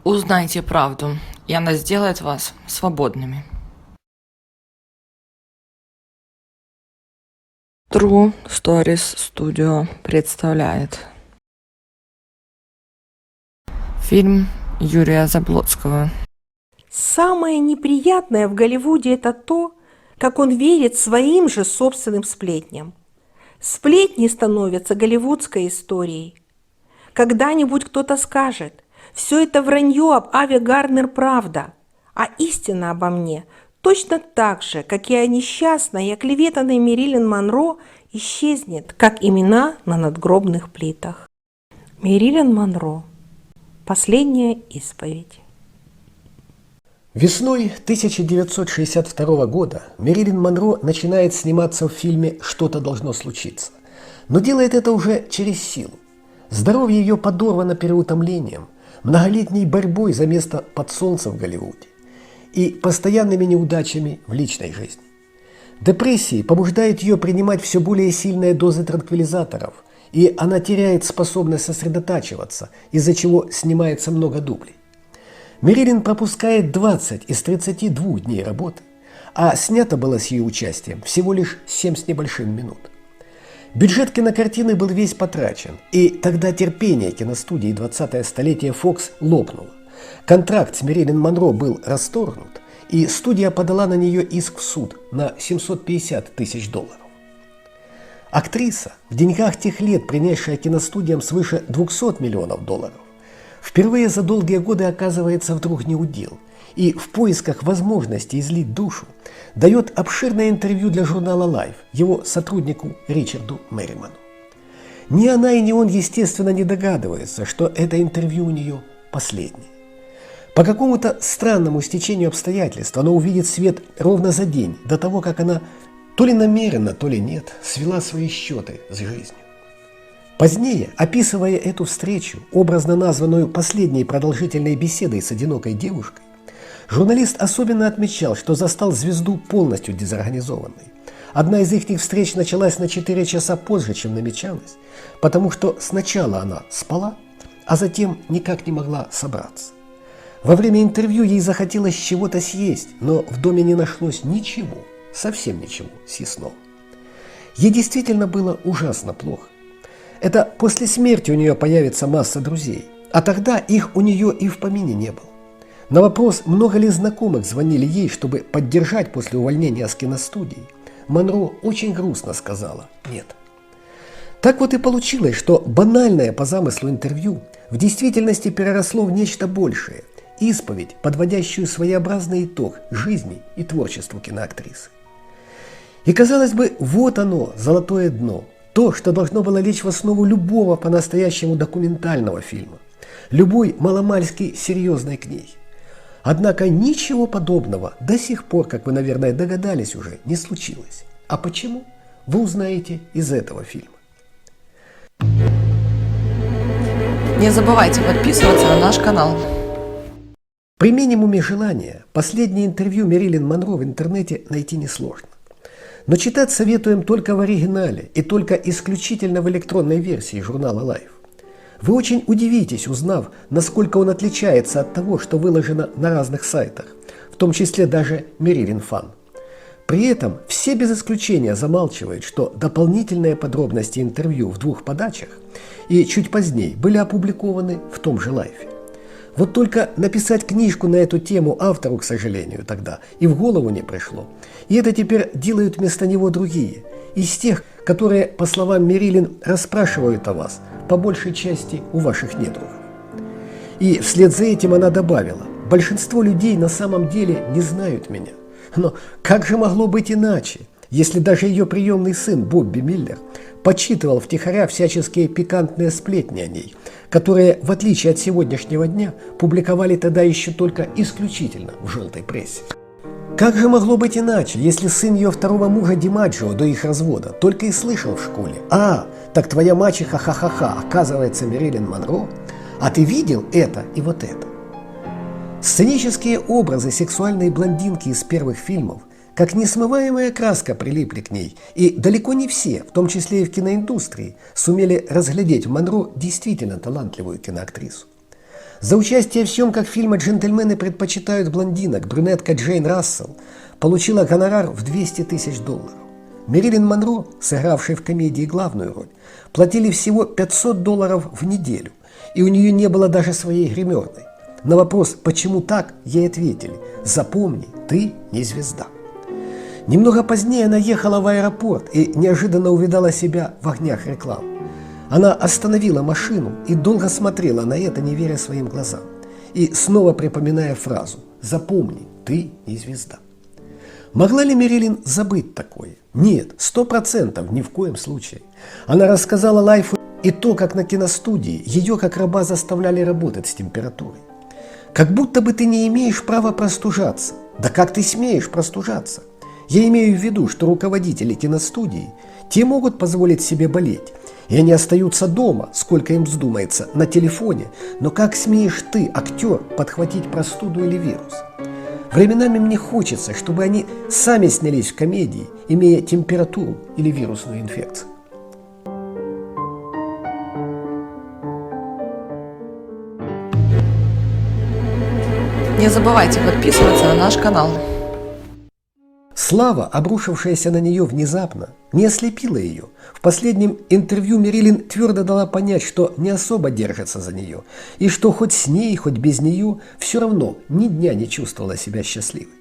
Узнайте правду, и она сделает вас свободными. True Stories Studio представляет фильм Юрия Заблоцкого. Самое неприятное в Голливуде – это то, как он верит своим же собственным сплетням. Сплетни становятся голливудской историей. Когда-нибудь кто-то скажет: «Все это вранье об Аве Гарднер правда», а истина обо мне точно так же, как и о несчастной и оклеветанной Мэрилин Монро, исчезнет, как имена на надгробных плитах. Мэрилин Монро. Последняя исповедь. Весной 1962 года Мэрилин Монро начинает сниматься в фильме «Что-то должно случиться», но делает это уже через силу. Здоровье ее подорвано переутомлением, многолетней борьбой за место под солнцем в Голливуде и постоянными неудачами в личной жизни. Депрессия побуждает ее принимать все более сильные дозы транквилизаторов, и она теряет способность сосредотачиваться, из-за чего снимается много дублей. Мэрилин пропускает 20 из 32 дней работы, а снято было с ее участием всего лишь 7 с небольшим минут. Бюджет кинокартины был весь потрачен, и тогда терпение киностудии 20-е столетие Fox лопнуло. Контракт с Мэрилин Монро был расторгнут, и студия подала на нее иск в суд на $750 тысяч. Актриса, в деньгах тех лет принесшая киностудиям свыше $200 миллионов, впервые за долгие годы оказывается вдруг неудел и в поисках возможности излить душу дает обширное интервью для журнала Life его сотруднику Ричарду Мерриману. Ни она и ни он, естественно, не догадываются, что это интервью у нее последнее. По какому-то странному стечению обстоятельств оно увидит свет ровно за день до того, как она то ли намеренно, то ли нет, свела свои счеты с жизнью. Позднее, описывая эту встречу, образно названную последней продолжительной беседой с одинокой девушкой, журналист особенно отмечал, что застал звезду полностью дезорганизованной. Одна из их встреч началась на 4 часа позже, чем намечалось, потому что сначала она спала, а затем никак не могла собраться. Во время интервью ей захотелось чего-то съесть, но в доме не нашлось ничего, совсем ничего съестного. Ей действительно было ужасно плохо. Это после смерти у нее появится масса друзей, а тогда их у нее и в помине не было. На вопрос, много ли знакомых звонили ей, чтобы поддержать после увольнения с киностудии, Монро очень грустно сказала «нет». Так вот и получилось, что банальное по замыслу интервью в действительности переросло в нечто большее – исповедь, подводящую своеобразный итог жизни и творчеству киноактрисы. И, казалось бы, вот оно, золотое дно, то, что должно было лечь в основу любого по-настоящему документального фильма, любой маломальски серьезной книги. Однако ничего подобного до сих пор, как вы, наверное, догадались уже, не случилось. А почему? Вы узнаете из этого фильма. Не забывайте подписываться на наш канал. При минимуме желания последнее интервью Мэрилин Монро в интернете найти несложно. Но читать советуем только в оригинале и только исключительно в электронной версии журнала Life. Вы очень удивитесь, узнав, насколько он отличается от того, что выложено на разных сайтах, в том числе даже Мэрилин Фан. При этом все без исключения замалчивают, что дополнительные подробности интервью в 2 подачах и чуть позднее были опубликованы в том же Life. Вот только написать книжку на эту тему автору, к сожалению, тогда и в голову не пришло. И это теперь делают вместо него другие, из тех, которые, по словам Мэрилин, расспрашивают о вас, по большей части у ваших недругов. И вслед за этим она добавила: большинство людей на самом деле не знают меня. Но как же могло быть иначе, если даже ее приемный сын Бобби Миллер подсчитывал втихаря всяческие пикантные сплетни о ней, которые, в отличие от сегодняшнего дня, публиковали тогда еще только исключительно в желтой прессе. Как же могло быть иначе, если сын ее второго мужа Димаджио до их развода только и слышал в школе: «А, так твоя мачеха ха-ха-ха, оказывается Мэрилин Монро, а ты видел это и вот это». Сценические образы сексуальной блондинки из первых фильмов, как несмываемая краска, прилипли к ней, и далеко не все, в том числе и в киноиндустрии, сумели разглядеть в Монро действительно талантливую киноактрису. За участие в съемках фильма «Джентльмены предпочитают блондинок» брюнетка Джейн Рассел получила гонорар в $200 000. Мэрилин Монро, сыгравшей в комедии главную роль, платили всего $500 в неделю, и у нее не было даже своей гримерной. На вопрос «почему так?» ей ответили: «Запомни, ты не звезда». Немного позднее она ехала в аэропорт и неожиданно увидала себя в огнях реклам. Она остановила машину и долго смотрела на это, не веря своим глазам. И снова припоминая фразу «Запомни, ты не звезда». Могла ли Мэрилин забыть такое? Нет, 100%, ни в коем случае. Она рассказала Лайфу и то, как на киностудии ее как раба заставляли работать с температурой. Как будто бы ты не имеешь права простужаться. Да как ты смеешь простужаться? Я имею в виду, что руководители киностудии, те могут позволить себе болеть, и они остаются дома, сколько им вздумается, на телефоне, но как смеешь ты, актер, подхватить простуду или вирус? Временами мне хочется, чтобы они сами снялись в комедии, имея температуру или вирусную инфекцию. Не забывайте подписываться на наш канал. Слава, обрушившаяся на нее внезапно, не ослепила ее. В последнем интервью Мэрилин твердо дала понять, что не особо держится за нее, и что хоть с ней, хоть без нее, все равно ни дня не чувствовала себя счастливой.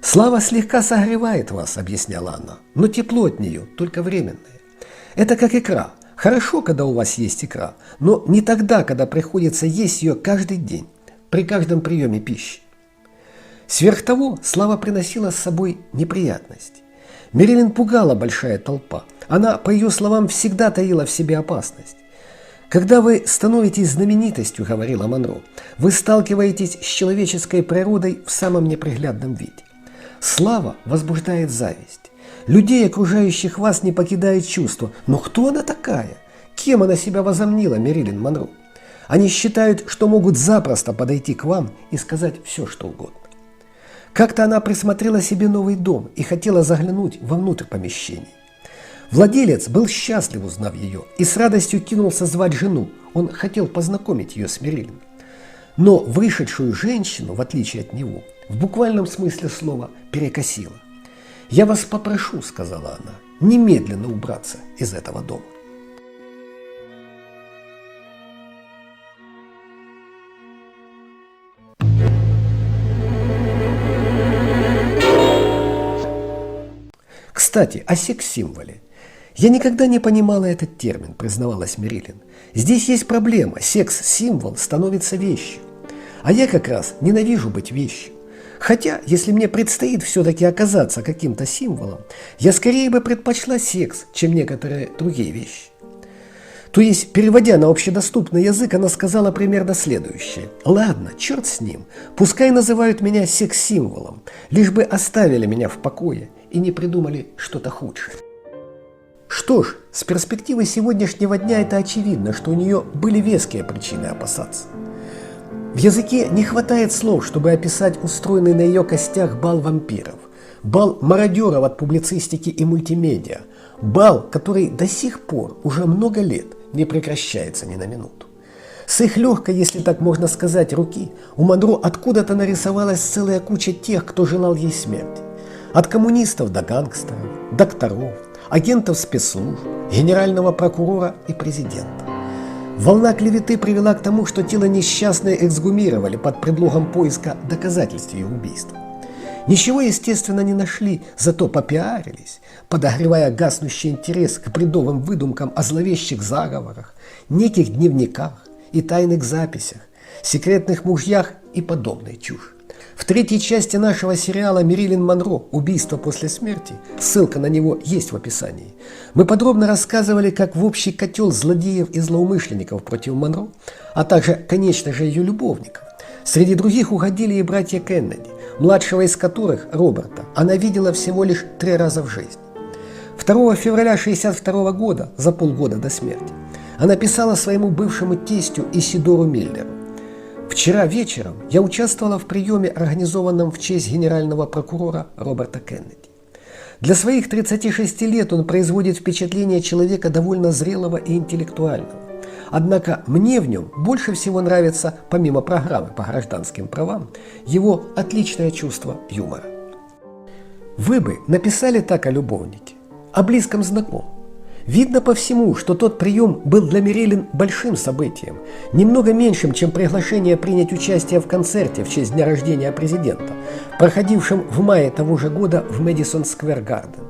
«Слава слегка согревает вас», — объясняла она, — «но тепло от нее только временное. Это как икра. Хорошо, когда у вас есть икра, но не тогда, когда приходится есть ее каждый день, при каждом приеме пищи». Сверх того, Слава приносила с собой неприятности. Мэрилин пугала большая толпа. Она, по ее словам, всегда таила в себе опасность. «Когда вы становитесь знаменитостью, — говорила Монро, — вы сталкиваетесь с человеческой природой в самом неприглядном виде. Слава возбуждает зависть. Людей, окружающих вас, не покидает чувство. Но кто она такая? Кем она себя возомнила, Мэрилин Монро? Они считают, что могут запросто подойти к вам и сказать все, что угодно». Как-то она присмотрела себе новый дом и хотела заглянуть вовнутрь помещений. Владелец был счастлив, узнав ее, и с радостью кинулся звать жену. Он хотел познакомить ее с Мэрилин. Но вышедшую женщину, в отличие от него, в буквальном смысле слова перекосило. «Я вас попрошу, — сказала она, — немедленно убраться из этого дома». Кстати, о секс-символе. «Я никогда не понимала этот термин», — признавалась Мэрилин. «Здесь есть проблема. Секс-символ становится вещью. А я как раз ненавижу быть вещью. Хотя, если мне предстоит все-таки оказаться каким-то символом, я скорее бы предпочла секс, чем некоторые другие вещи». То есть, переводя на общедоступный язык, она сказала примерно следующее. «Ладно, черт с ним. Пускай называют меня секс-символом, лишь бы оставили меня в покое и не придумали что-то худшее». Что ж, с перспективы сегодняшнего дня это очевидно, что у нее были веские причины опасаться. В языке не хватает слов, чтобы описать устроенный на ее костях бал вампиров, бал мародеров от публицистики и мультимедиа, бал, который до сих пор, уже много лет, не прекращается ни на минуту. С их легкой, если так можно сказать, руки у Монро откуда-то нарисовалась целая куча тех, кто желал ей смерти. От коммунистов до гангстеров, докторов, агентов спецслужб, генерального прокурора и президента. Волна клеветы привела к тому, что тело несчастной эксгумировали под предлогом поиска доказательств ее убийства. Ничего, естественно, не нашли, зато попиарились, подогревая гаснущий интерес к бредовым выдумкам о зловещих заговорах, неких дневниках и тайных записях, секретных мужьях и подобной чушь. В третьей части нашего сериала «Мэрилин Монро. Убийство после смерти», ссылка на него есть в описании, мы подробно рассказывали, как в общий котел злодеев и злоумышленников против Монро, а также, конечно же, ее любовников, среди других угодили и братья Кеннеди, младшего из которых, Роберта, она видела всего лишь 3 раза в жизни. 2 февраля 1962 года, за полгода до смерти, она писала своему бывшему тестю Исидору Миллеру: «Вчера вечером я участвовала в приеме, организованном в честь генерального прокурора Роберта Кеннеди. Для своих 36 лет он производит впечатление человека довольно зрелого и интеллектуального. Однако мне в нем больше всего нравится, помимо программы по гражданским правам, его отличное чувство юмора. Вы бы написали так о любовнике, о близком знакомом. Видно по всему, что тот прием был для Мерилин большим событием, немного меньшим, чем приглашение принять участие в концерте в честь дня рождения президента, проходившем в мае того же года в Мэдисон Сквер Гарден.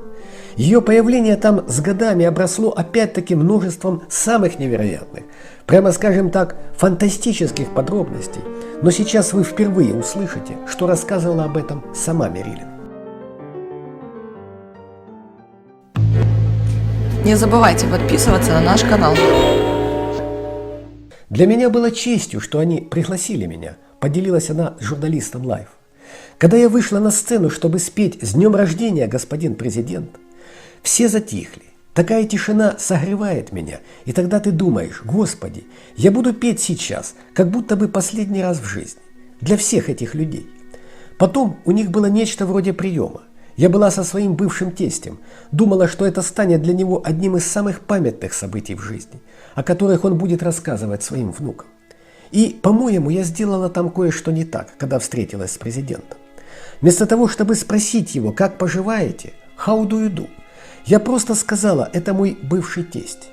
Ее появление там с годами обросло опять-таки множеством самых невероятных, прямо скажем так, фантастических подробностей, но сейчас вы впервые услышите, что рассказывала об этом сама Мерилин. Не забывайте подписываться на наш канал. Для меня было честью, что они пригласили меня, поделилась она с журналистом Life. Когда я вышла на сцену, чтобы спеть «С днем рождения, господин президент», все затихли. Такая тишина согревает меня, и тогда ты думаешь: Господи, я буду петь сейчас, как будто бы последний раз в жизни, для всех этих людей. Потом у них было нечто вроде приема. Я была со своим бывшим тестем, думала, что это станет для него одним из самых памятных событий в жизни, о которых он будет рассказывать своим внукам. И, по-моему, я сделала там кое-что не так, когда встретилась с президентом. Вместо того, чтобы спросить его: как поживаете, how do you do, я просто сказала: это мой бывший тесть.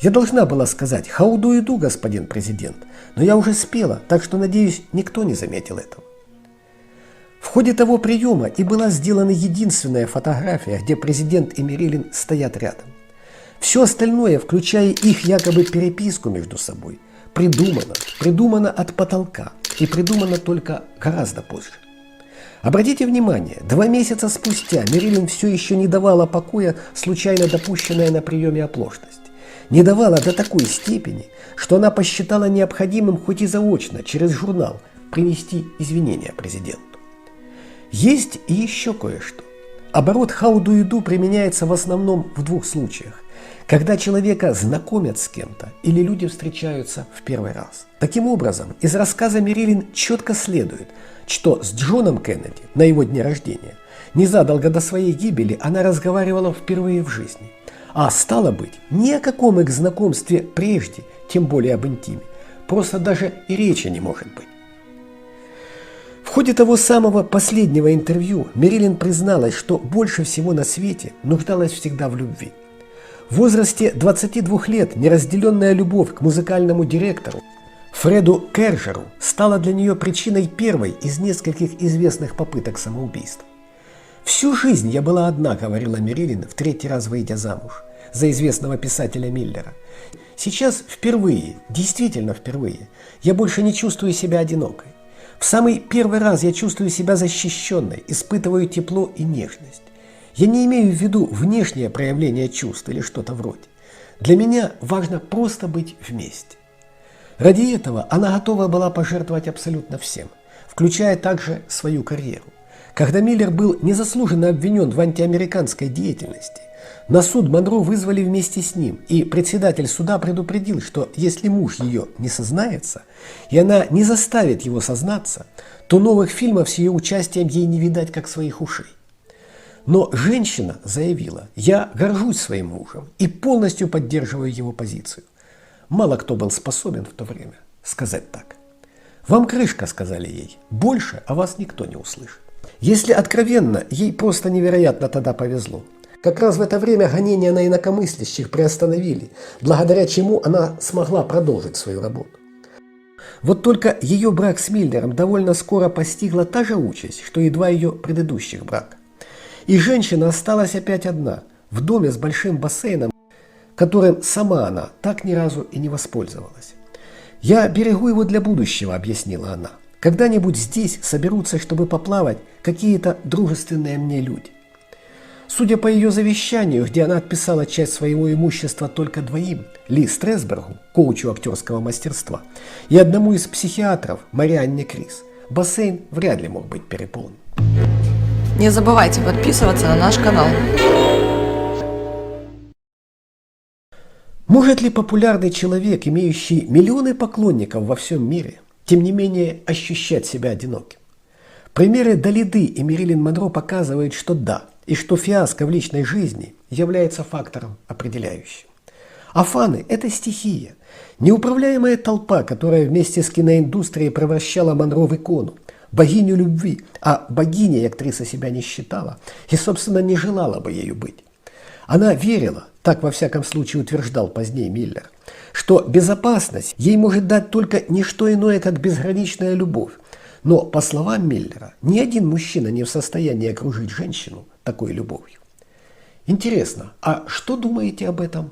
Я должна была сказать: how do you do, господин президент, но я уже спела, так что, надеюсь, никто не заметил этого. В ходе того приема и была сделана единственная фотография, где президент и Мерилин стоят рядом. Все остальное, включая их якобы переписку между собой, придумано от потолка и придумано только гораздо позже. Обратите внимание, 2 месяца спустя Мерилин все еще не давала покоя случайно допущенная на приеме оплошность. Не давала до такой степени, что она посчитала необходимым хоть и заочно через журнал принести извинения президенту. Есть и еще кое-что. Оборот «how do you do» применяется в основном в 2 случаях. Когда человека знакомят с кем-то или люди встречаются в первый раз. Таким образом, из рассказа Мерилин четко следует, что с Джоном Кеннеди на его дне рождения незадолго до своей гибели она разговаривала впервые в жизни. А стало быть, ни о каком их знакомстве прежде, тем более об интиме, просто даже и речи не может быть. В ходе того самого последнего интервью Мерилин призналась, что больше всего на свете нуждалась всегда в любви. В возрасте 22 лет неразделенная любовь к музыкальному директору Фреду Кержеру стала для нее причиной первой из нескольких известных попыток самоубийства. «Всю жизнь я была одна», — говорила Мерилин, в 3-й раз выйдя замуж за известного писателя Миллера. «Сейчас впервые, действительно впервые, я больше не чувствую себя одинокой. В самый первый раз я чувствую себя защищенной, испытываю тепло и нежность. Я не имею в виду внешнее проявление чувств или что-то вроде. Для меня важно просто быть вместе». Ради этого она готова была пожертвовать абсолютно всем, включая также свою карьеру. Когда Миллер был незаслуженно обвинен в антиамериканской деятельности, на суд Монро вызвали вместе с ним, и председатель суда предупредил, что если муж ее не сознается, и она не заставит его сознаться, то новых фильмов с ее участием ей не видать, как своих ушей. Но женщина заявила: «Я горжусь своим мужем и полностью поддерживаю его позицию». Мало кто был способен в то время сказать так. «Вам крышка», — сказали ей, — «больше о вас никто не услышит». Если откровенно, ей просто невероятно тогда повезло. Как раз в это время гонения на инакомыслящих приостановили, благодаря чему она смогла продолжить свою работу. Вот только ее брак с Миллером довольно скоро постигла та же участь, что и 2 ее предыдущих брака. И женщина осталась опять одна, в доме с большим бассейном, которым сама она так ни разу и не воспользовалась. «Я берегу его для будущего», — объяснила она. «Когда-нибудь здесь соберутся, чтобы поплавать, какие-то дружественные мне люди». Судя по ее завещанию, где она отписала часть своего имущества только 2: Ли Стресбергу, коучу актерского мастерства, и одному из психиатров, Марианне Крис, бассейн вряд ли мог быть переполнен. Не забывайте подписываться на наш канал. Может ли популярный человек, имеющий миллионы поклонников во всем мире, тем не менее ощущать себя одиноким? Примеры Далиды и Мерилин Монро показывают, что да, и что фиаско в личной жизни является фактором определяющим. А фаны – это стихия, Неуправляемая толпа, которая вместе с киноиндустрией превращала Монро в икону, богиню любви, а богиней актриса себя не считала и, собственно, не желала бы ею быть. Она верила, так во всяком случае утверждал позднее Миллер, что безопасность ей может дать только не что иное, как безграничная любовь. Но, по словам Миллера, ни один мужчина не в состоянии окружить женщину такой любовью. Интересно, а что думаете об этом